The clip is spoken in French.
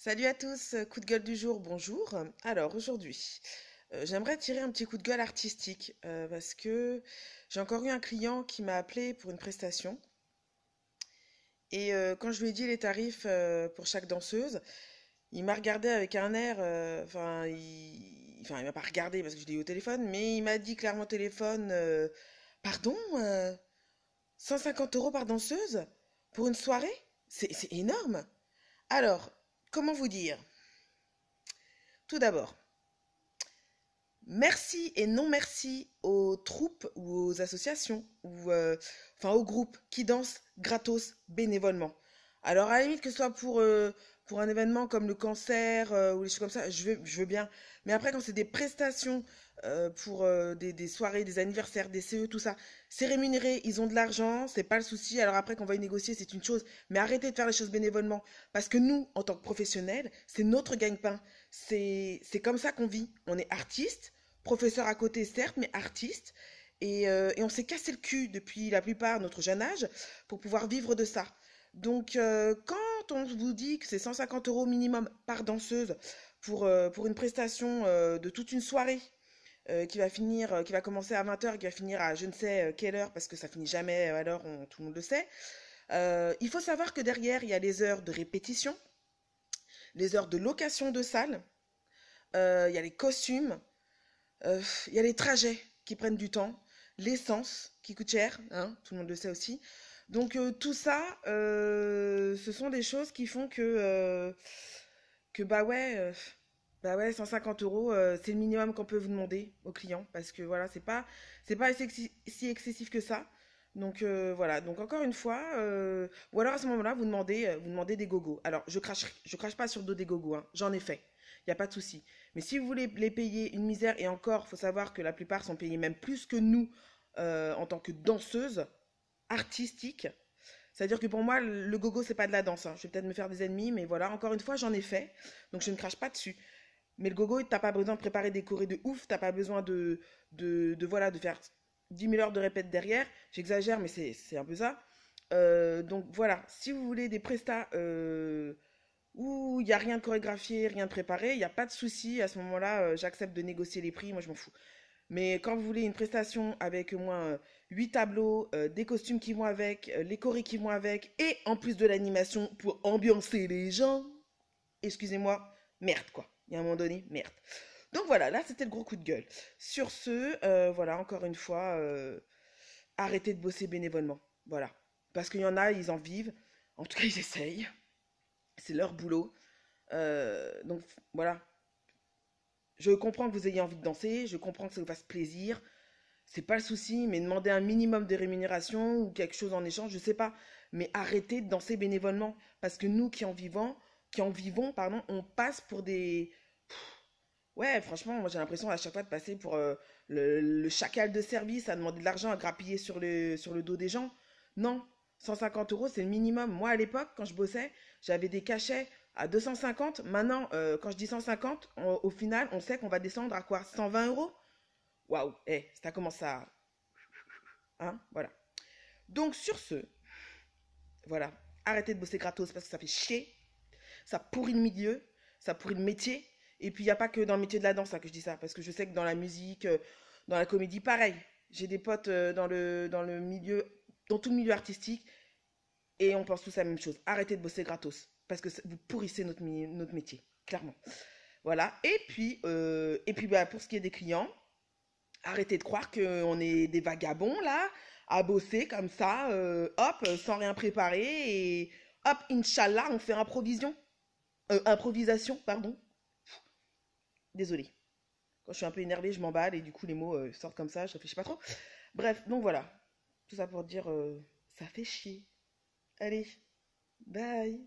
Salut à tous, coup de gueule du jour, bonjour. Alors aujourd'hui, j'aimerais tirer un petit coup de gueule artistique parce que j'ai encore eu un client qui m'a appelé pour une prestation et quand je lui ai dit les tarifs pour chaque danseuse, il m'a regardé avec un air, il m'a pas regardé parce que je l'ai eu au téléphone, mais il m'a dit clairement au téléphone, pardon, 150 euros par danseuse pour une soirée? C'est énorme. Alors, comment vous dire? Tout d'abord, merci et non merci aux troupes ou aux associations ou aux groupes qui dansent gratos bénévolement. Alors à la limite que ce soit pour un événement comme le cancer ou les choses comme ça, je veux bien. Mais après quand c'est des prestations pour des soirées, des anniversaires, des CE, tout ça, c'est rémunéré, ils ont de l'argent, c'est pas le souci. Alors après qu'on va y négocier, c'est une chose. Mais arrêtez de faire les choses bénévolement. Parce que nous, en tant que professionnels, c'est notre gagne-pain. C'est comme ça qu'on vit. On est artiste, professeur à côté certes, mais artiste. Et on s'est cassé le cul depuis la plupart de notre jeune âge pour pouvoir vivre de ça. Donc quand on vous dit que c'est 150 euros minimum par danseuse pour une prestation de toute une soirée qui va commencer à 20 h, qui va finir à je ne sais quelle heure, parce que ça finit jamais à l'heure, tout le monde le sait, il faut savoir que derrière, il y a les heures de répétition, les heures de location de salle, il y a les costumes, il y a les trajets qui prennent du temps, l'essence qui coûte cher, hein, tout le monde le sait aussi. Donc tout ça, ce sont des choses qui font que bah ouais, 150 euros, c'est le minimum qu'on peut vous demander aux clients, parce que voilà, c'est pas si excessif que ça. Donc voilà, donc encore une fois, ou alors à ce moment-là, vous demandez des gogos. Alors je crache pas sur le dos des gogos, hein, j'en ai fait, il n'y a pas de souci. Mais si vous voulez les payer une misère, et encore, faut savoir que la plupart sont payés même plus que nous en tant que danseuses artistiques. C'est-à-dire que pour moi, le gogo, c'est pas de la danse, hein. Je vais peut-être me faire des ennemis, mais voilà, encore une fois, j'en ai fait, donc je ne crache pas dessus. Mais le gogo, t'as pas besoin de préparer des chorés de ouf, t'as pas besoin voilà, de faire 10 000 heures de répète derrière. J'exagère, mais c'est un peu ça. Donc voilà, si vous voulez des prestats où il n'y a rien de chorégraphié, rien de préparé, il n'y a pas de souci. À ce moment-là, j'accepte de négocier les prix, moi je m'en fous. Mais quand vous voulez une prestation avec au moins 8 tableaux, des costumes qui vont avec, les chorés qui vont avec, et en plus de l'animation pour ambiancer les gens, excusez-moi, merde quoi. Il y a un moment donné, merde. Donc voilà, là c'était le gros coup de gueule. Sur ce, voilà, encore une fois, arrêtez de bosser bénévolement. Voilà. Parce qu'il y en a, ils en vivent. En tout cas, ils essayent. C'est leur boulot. Donc voilà. Je comprends que vous ayez envie de danser, je comprends que ça vous fasse plaisir. C'est pas le souci, mais demandez un minimum de rémunération ou quelque chose en échange, je sais pas. Mais arrêtez de danser bénévolement. Parce que nous qui en vivons, pardon, on passe pour des. Ouais, franchement, moi j'ai l'impression à chaque fois de passer pour le chacal de service à demander de l'argent à grappiller sur le dos des gens. Non, 150 euros c'est le minimum. Moi à l'époque, quand je bossais, j'avais des cachets à 250. Maintenant, quand je dis 150, au final, on sait qu'on va descendre à quoi? 120 euros? Waouh, ça commence à. Hein, voilà. Donc sur ce, voilà, arrêtez de bosser gratos parce que ça fait chier, ça pourrit le milieu, ça pourrit le métier. Et puis il n'y a pas que dans le métier de la danse hein, que je dis ça, parce que je sais que dans la musique, dans la comédie, pareil. J'ai des potes dans le milieu, dans tout le milieu artistique, et on pense tous la même chose. Arrêtez de bosser gratos, parce que vous pourrissez notre métier, clairement. Voilà. Et puis bah, pour ce qui est des clients, arrêtez de croire qu'on est des vagabonds là, à bosser comme ça, hop, sans rien préparer, et hop, Inch'Allah, on fait improvisation, pardon. Désolée. Quand je suis un peu énervée, je m'emballe et du coup les mots sortent comme ça, je réfléchis pas trop. Bref, donc voilà. Tout ça pour dire, ça fait chier. Allez, bye.